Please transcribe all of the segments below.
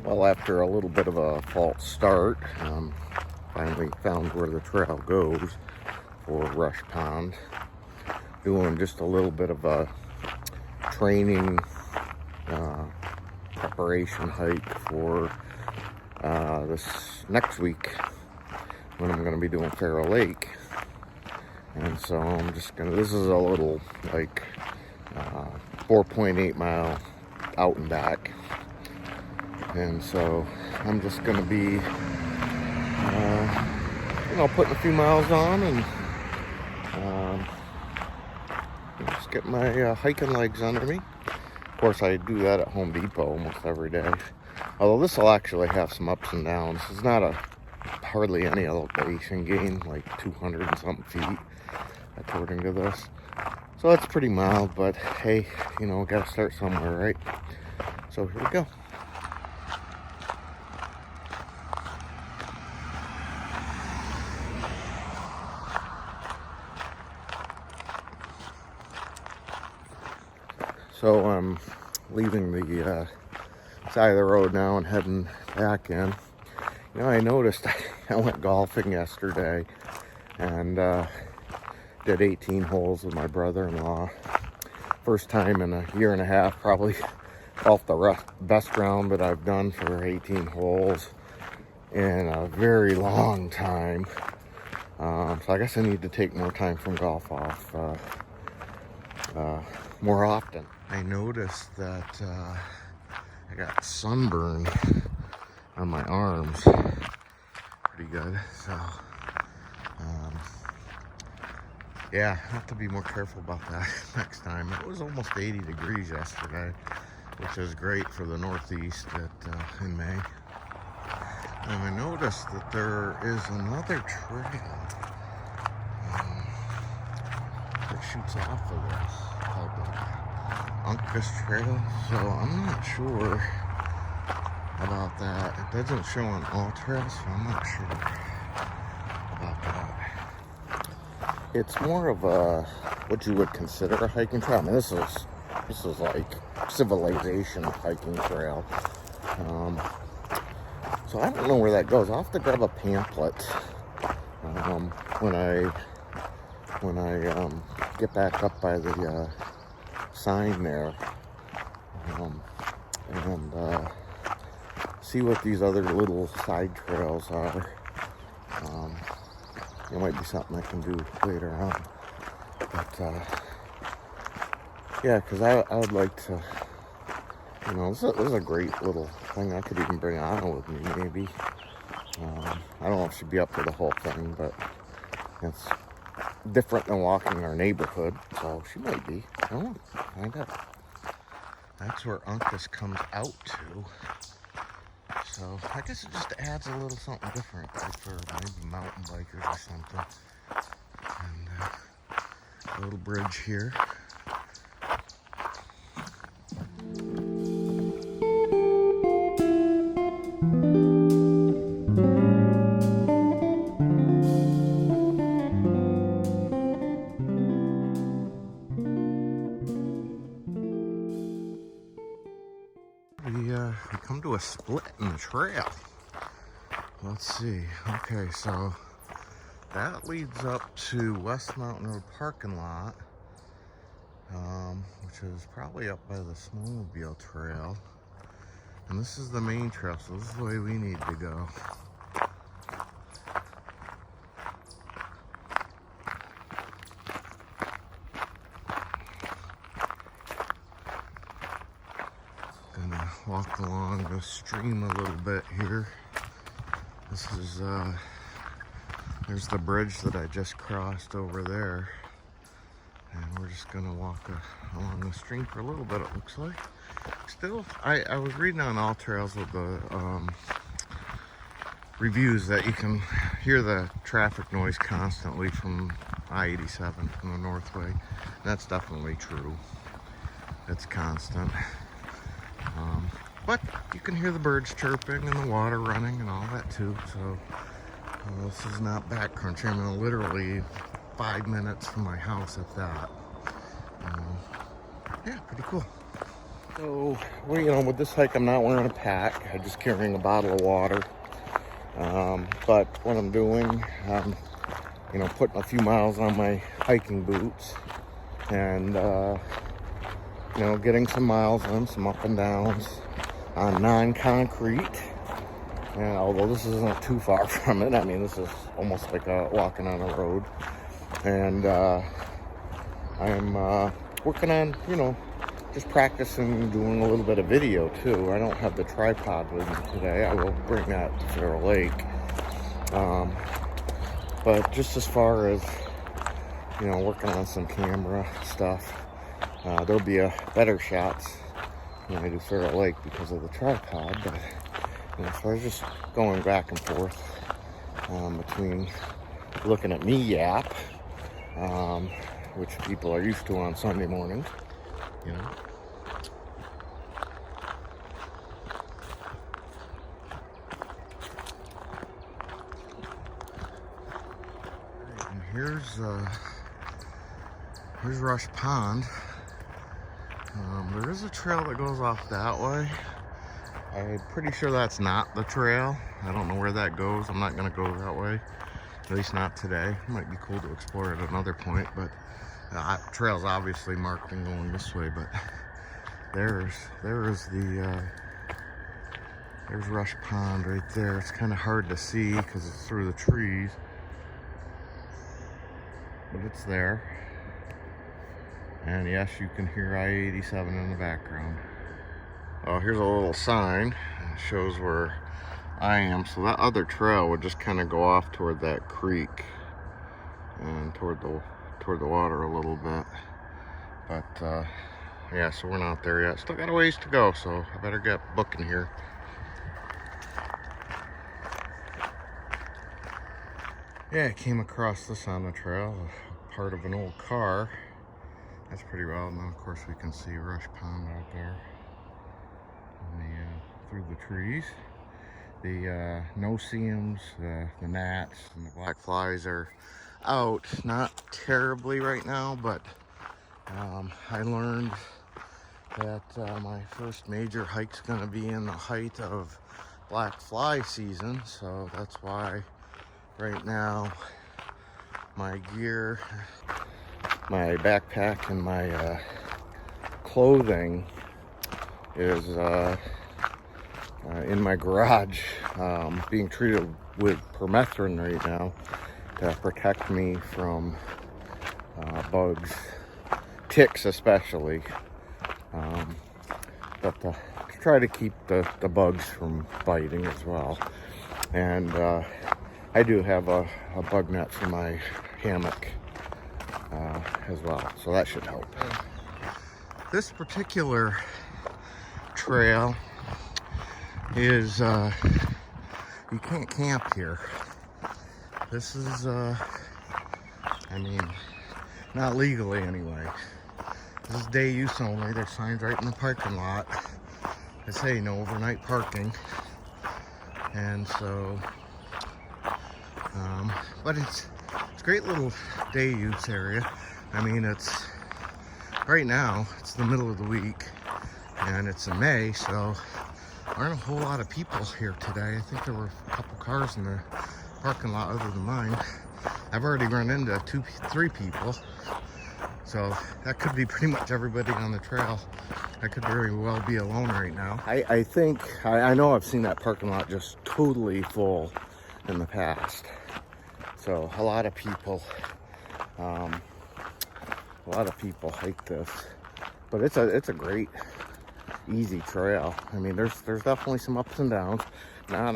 Well, after a little bit of a false start, finally found where the trail goes for Rush Pond. Doing just a little bit of a training preparation hike for this next week when I'm going to be doing Farrow Lake. And so I'm just gonna, this is a little like 4.8 mile out and back. And so I'm just gonna be, putting a few miles on and just get my hiking legs under me. Of course, I do that at Home Depot almost every day. Although this will actually have some ups and downs. It's not hardly any elevation gain, like 200 and something feet, according to this. So that's pretty mild, but hey, gotta start somewhere, right? So here we go. So I'm leaving the side of the road now and heading back in. I noticed I went golfing yesterday and did 18 holes with my brother-in-law. First time in a year and a half, probably off the best round that I've done for 18 holes in a very long time. So I guess I need to take more time from golf off more often. I noticed that I got sunburn on my arms pretty good, so yeah, I have to be more careful about that next time. It was almost 80 degrees yesterday, which is great for the Northeast in May. And I noticed that there is another trail that shoots off of this called the Uncas Trail. So I'm not sure about that. It doesn't show on all trails, so I'm not sure about that. It's more of a what you would consider a hiking trail. I mean, this is like civilization hiking trail. So I don't know where that goes. I'll have to grab a pamphlet when I get back up by the sign there and see what these other little side trails are. It might be something I can do later on. But yeah, because I would like to, this is a great little thing. I could even bring Anna with me, maybe. I don't know if she'd be up for the whole thing, but it's different than walking our neighborhood, so she might be. I don't know. Find out. That's where Uncas comes out to. So I guess it just adds a little something different, like for maybe mountain bikers or something. And a little bridge here. We come to a split in the trail. Let's see. Okay, so that leads up to West Mountain Road parking lot, which is probably up by the snowmobile trail. And this is the main trail, so this is the way we need to go. Gonna walk along the stream a little bit here. This is, there's the bridge that I just crossed over there. And we're just gonna walk along the stream for a little bit, it looks like. Still, I was reading on All Trails with the reviews that you can hear the traffic noise constantly from I-87 from the northway. And that's definitely true. It's constant. But you can hear the birds chirping and the water running and all that too. So this is not background country. I'm literally 5 minutes from my house at that. Yeah, pretty cool. So, well, you know, with this hike, I'm not wearing a pack. I'm just carrying a bottle of water. But what I'm doing, you know, putting a few miles on my hiking boots and, you know, getting some miles on, some up and downs on non-concrete. And although this isn't too far from it, I mean, this is almost like walking on a road. And I'm working on, you know, just practicing doing a little bit of video too. I don't have the tripod with me today. I will bring that to Fair Lake. But just as far as, you know, working on some camera stuff, there'll be better shots when I do Fair Lake because of the tripod. But you know, so I was just going back and forth between looking at me yap, which people are used to on Sunday mornings, you know. And here's Rush Pond. There is a trail that goes off that way. I'm pretty sure that's not the trail. I don't know where that goes. I'm not going to go that way. At least not today. It might be cool to explore at another point, but the trail's obviously marked and going this way. But there's Rush Pond right there. It's kind of hard to see because it's through the trees, but it's there. And yes, you can hear I-87 in the background. Oh, here's a little sign. It shows where I am. So that other trail would just kind of go off toward that creek and toward the water a little bit. But yeah, so we're not there yet. Still got a ways to go, so I better get booking here. Yeah, I came across this on the trail, part of an old car. That's pretty wild. Now, of course, we can see Rush Pond out there through the trees. The no-see-ums, the gnats, and the black flies are out. Not terribly right now, but I learned that my first major hike's going to be in the height of black fly season, so that's why right now my gear, my backpack, and my clothing is in my garage, being treated with permethrin right now to protect me from bugs, ticks especially, but to try to keep the bugs from biting as well. And I do have a bug net for my hammock as well, so that should help. This particular trail is you can't camp here. This is I mean, not legally anyway. This is day use only. There's signs right in the parking lot that say no overnight parking, and so but it's a great little day use area. I mean, it's right now it's the middle of the week and it's in May, so there aren't a whole lot of people here today. I think there were a couple cars in the parking lot other than mine. I've already run into 3 people, so that could be pretty much everybody on the trail. I could very well be alone right now. I think, I know I've seen that parking lot just totally full in the past. So a lot of people hike this, but it's a great, easy trail. I mean, there's definitely some ups and downs. not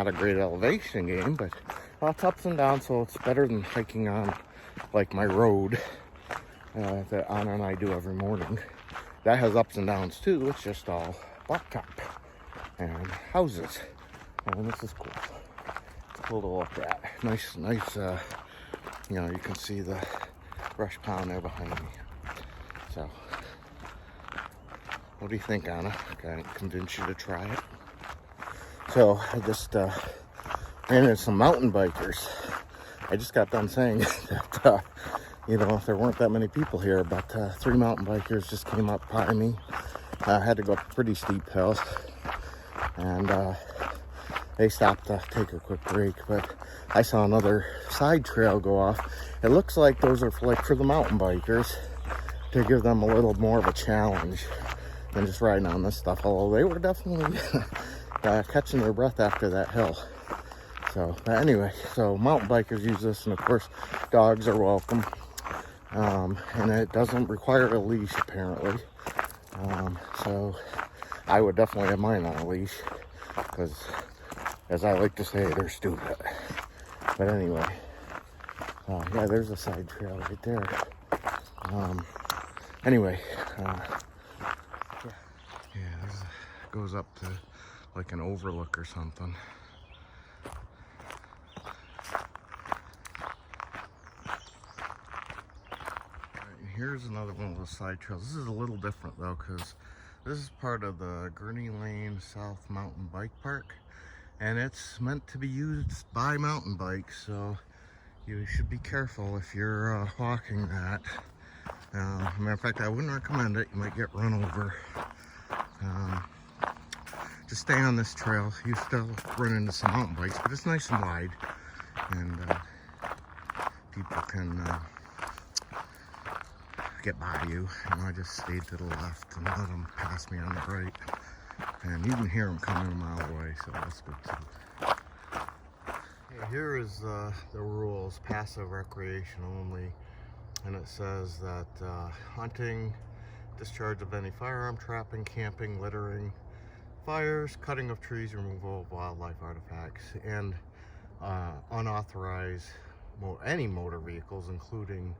a great elevation game, but lots ups and downs, so it's better than hiking on like my road that Anna and I do every morning. That has ups and downs too. It's just all blacktop and houses. And this is cool. It's cool to look at. Nice, you know, you can see the brush pond there behind me. So, what do you think, Anna? Can I convince you to try it? So, I just ran into some mountain bikers. I just got done saying that, you know, there weren't that many people here, but 3 mountain bikers just came up behind me. I had to go up a pretty steep hill, and they stopped to take a quick break, but I saw another side trail go off. It looks like those are for the mountain bikers, to give them a little more of a challenge than just riding on this stuff, although they were definitely catching their breath after that hill. So, but anyway, so mountain bikers use this, and of course, dogs are welcome. And it doesn't require a leash, apparently. So I would definitely have mine on a leash, because, as I like to say, they're stupid. But anyway, yeah, there's a side trail right there. Anyway, yeah, it goes up to like an overlook or something. Here's another one of those side trails. This is a little different though, because this is part of the Gurney Lane South Mountain Bike Park, and it's meant to be used by mountain bikes, so you should be careful if you're walking that. Matter of fact, I wouldn't recommend it. You might get run over. Just stay on this trail. You still run into some mountain bikes, but it's nice and wide, and people can get by you. I just stayed to the left and let them pass me on the right, and you can hear them coming a mile away, so that's good too. Okay, here is the rules: passive recreation only, and it says that hunting, discharge of any firearm, trapping, camping, littering, fires, cutting of trees, removal of wildlife artifacts, and unauthorized any motor vehicles, including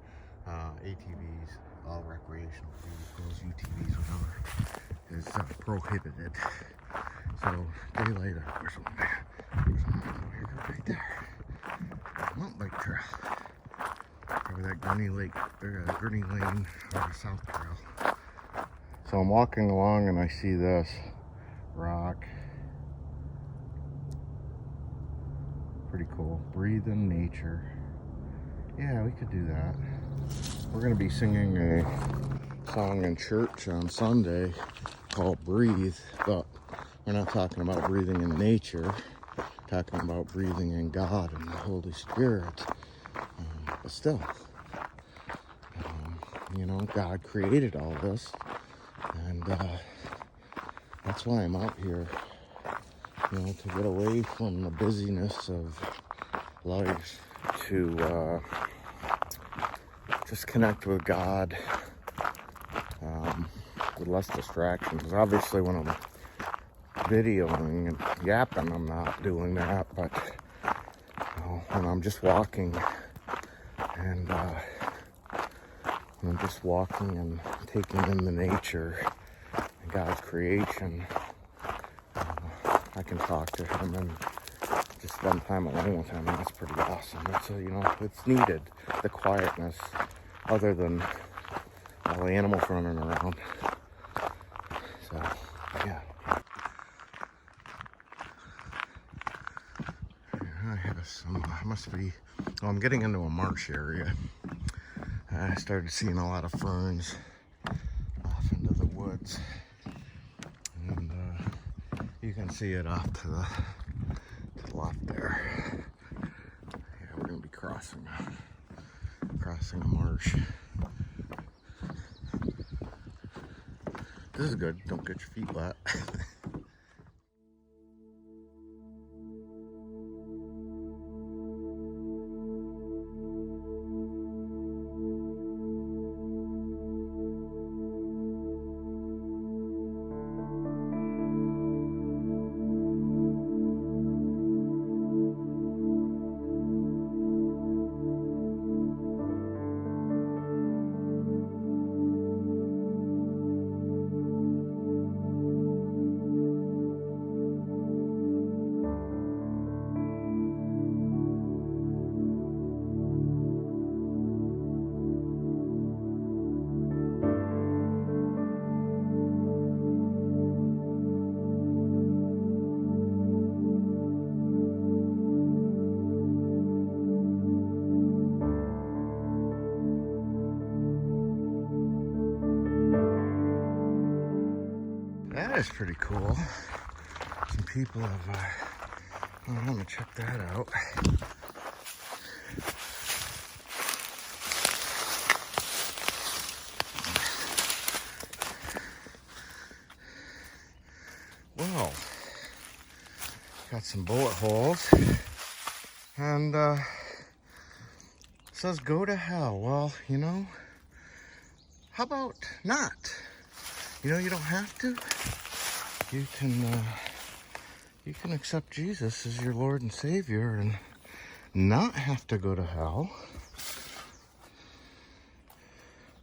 ATVs, all recreational vehicles, UTVs, whatever, is prohibited. So, daylight hours only. There's one right there. Mountain bike trail. Probably that Gurney Lane or South Trail. So I'm walking along and I see this rock. Pretty cool. Breathe in nature. Yeah, we could do that. We're going to be singing a song in church on Sunday called Breathe, but we're not talking about breathing in nature, talking about breathing in God and the Holy Spirit. But still, you know, God created all this, and that's why I'm out here, you know, to get away from the busyness of life, to just connect with God with less distractions. Because obviously when I'm videoing and yapping, I'm not doing that, but you know, when I'm just walking and taking in the nature and God's creation, I can talk to him and just spend time alone with him, and that's pretty awesome. It's you know, it's needed, the quietness, other than all the animals running around. So yeah, I have some. Must be. Well, I'm getting into a marsh area. I started seeing a lot of ferns off into the woods, and you can see it off to the left there. Yeah, we're gonna be crossing a marsh. This is good. Don't get your feet wet. is pretty cool. Some people have, I want to check that out. Well, got some bullet holes, and it says go to hell. Well, you know, how about not? You know, you don't have to. You can accept Jesus as your Lord and Savior and not have to go to hell.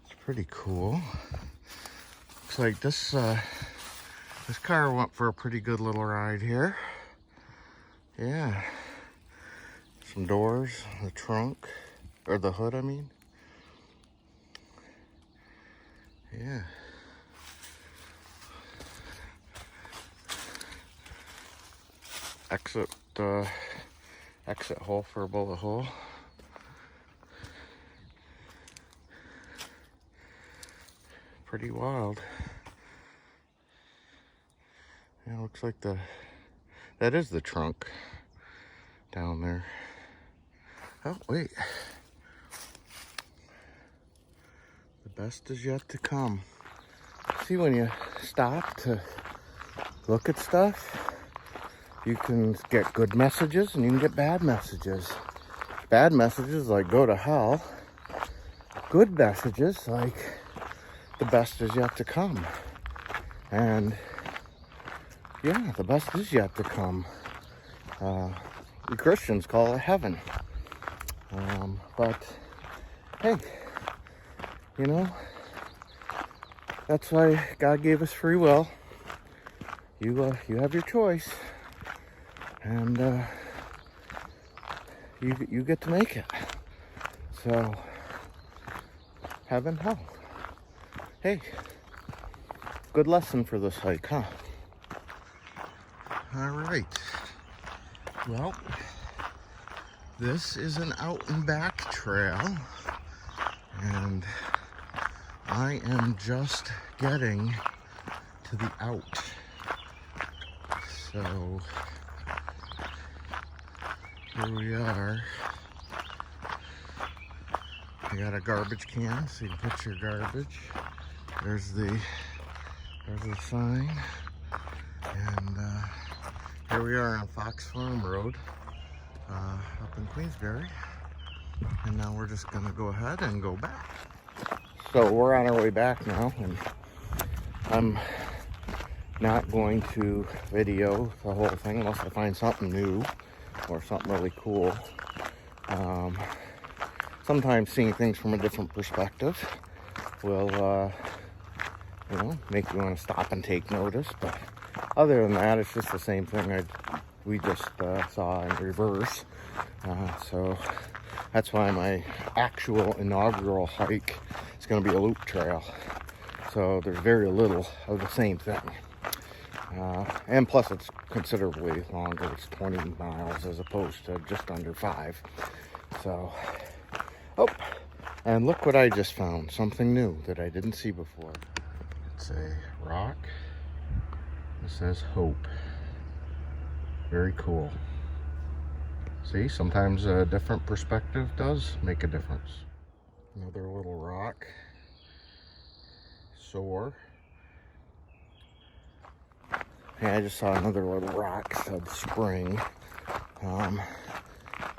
It's pretty cool. Looks like this car went for a pretty good little ride here. Yeah. Some doors, the trunk, or the hood, I mean. Yeah. Exit hole for a bullet hole. Pretty wild. Yeah, looks like that is the trunk down there. Oh, wait. The best is yet to come. See, when you stop to look at stuff, you can get good messages and you can get bad messages. Bad messages like go to hell. Good messages like the best is yet to come. And yeah, the best is yet to come. We Christians call it heaven. But hey, you know, that's why God gave us free will. You have your choice, and you get to make it. So, heaven, hell. Hey, good lesson for this hike, huh? All right. Well, this is an out and back trail, and I am just getting to the out. So here we are. I got a garbage can so you can put your garbage. There's the sign, and here we are on Fox Farm Road up in Queensbury, and now we're just gonna go ahead and go back. So we're on our way back now, and I'm not going to video the whole thing unless I find something new or something really cool. Sometimes seeing things from a different perspective will you know, make you want to stop and take notice, but other than that, it's just the same thing we just saw in reverse. So that's why my actual inaugural hike is going to be a loop trail. So there's very little of the same thing. And plus it's considerably longer. It's 20 miles as opposed to just under 5. So, oh, and look what I just found. Something new that I didn't see before. It's a rock. It says hope. Very cool. See, sometimes a different perspective does make a difference. Another little rock. Sore. Yeah, I just saw another little rock, said spring.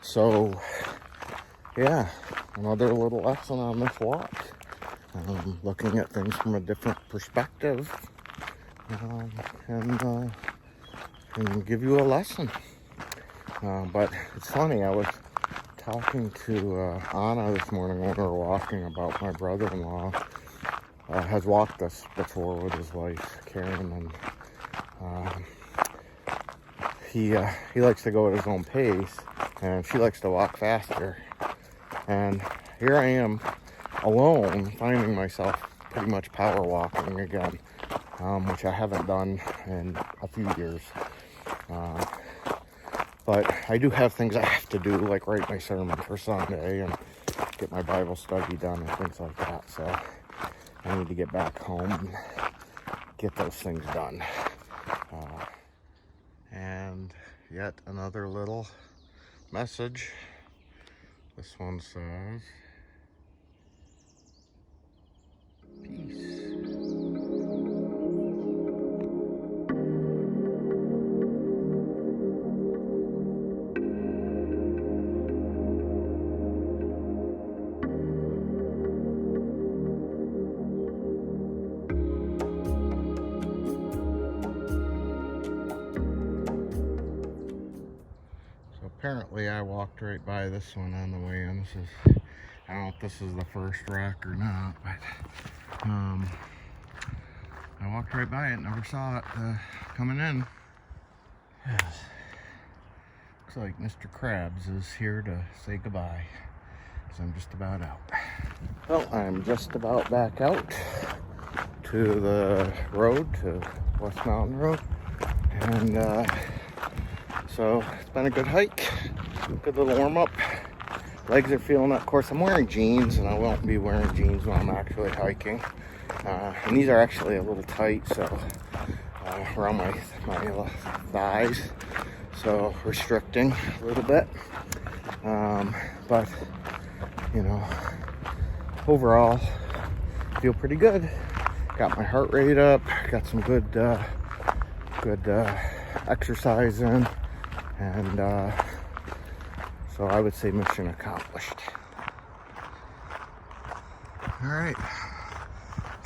So, yeah, another little lesson on this walk. Looking at things from a different perspective, and give you a lesson. But it's funny, I was talking to Anna this morning when we were walking about my brother-in-law. Has walked us before with his wife, Karen, and he likes to go at his own pace, and she likes to walk faster. And here I am, alone, finding myself pretty much power walking again, which I haven't done in a few years. But I do have things I have to do, like write my sermon for Sunday and get my Bible study done and things like that. So I need to get back home and get those things done. yet another little message. This one says, peace. Apparently I walked right by this one on the way in. This is, I don't know if this is the first wreck or not, but I walked right by it, never saw it coming in. Yes. Looks like Mr. Krabs is here to say goodbye, because I'm just about out. Well, I'm just about back out to the road, to West Mountain Road, and so it's been a good hike, good little warm up. Legs are feeling it. Of course, I'm wearing jeans, and I won't be wearing jeans when I'm actually hiking. And these are actually a little tight, so around my thighs, so restricting a little bit. But you know, overall, feel pretty good. Got my heart rate up. Got some good exercise in. And so I would say mission accomplished. All right,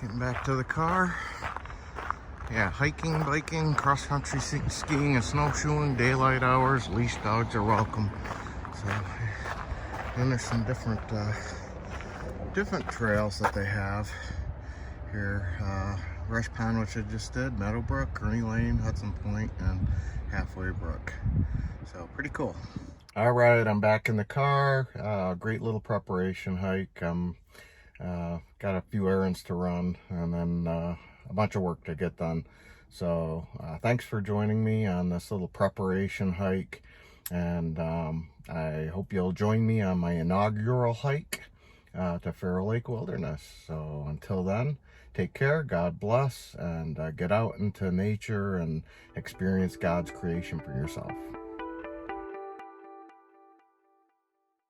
getting back to the car. Yeah, hiking, biking, cross-country skiing, and snowshoeing, daylight hours, leash dogs are welcome. So then there's some different trails that they have here. Rush Pond, which I just did, Meadowbrook, Gurney Lane, Hudson Point, and Halfway Brook. So pretty cool. All right, I'm back in the car. Great little preparation hike. Got a few errands to run, and then a bunch of work to get done. So thanks for joining me on this little preparation hike, and I hope you'll join me on my inaugural hike to Farrow Lake Wilderness. So until then, take care, God bless, and get out into nature and experience God's creation for yourself.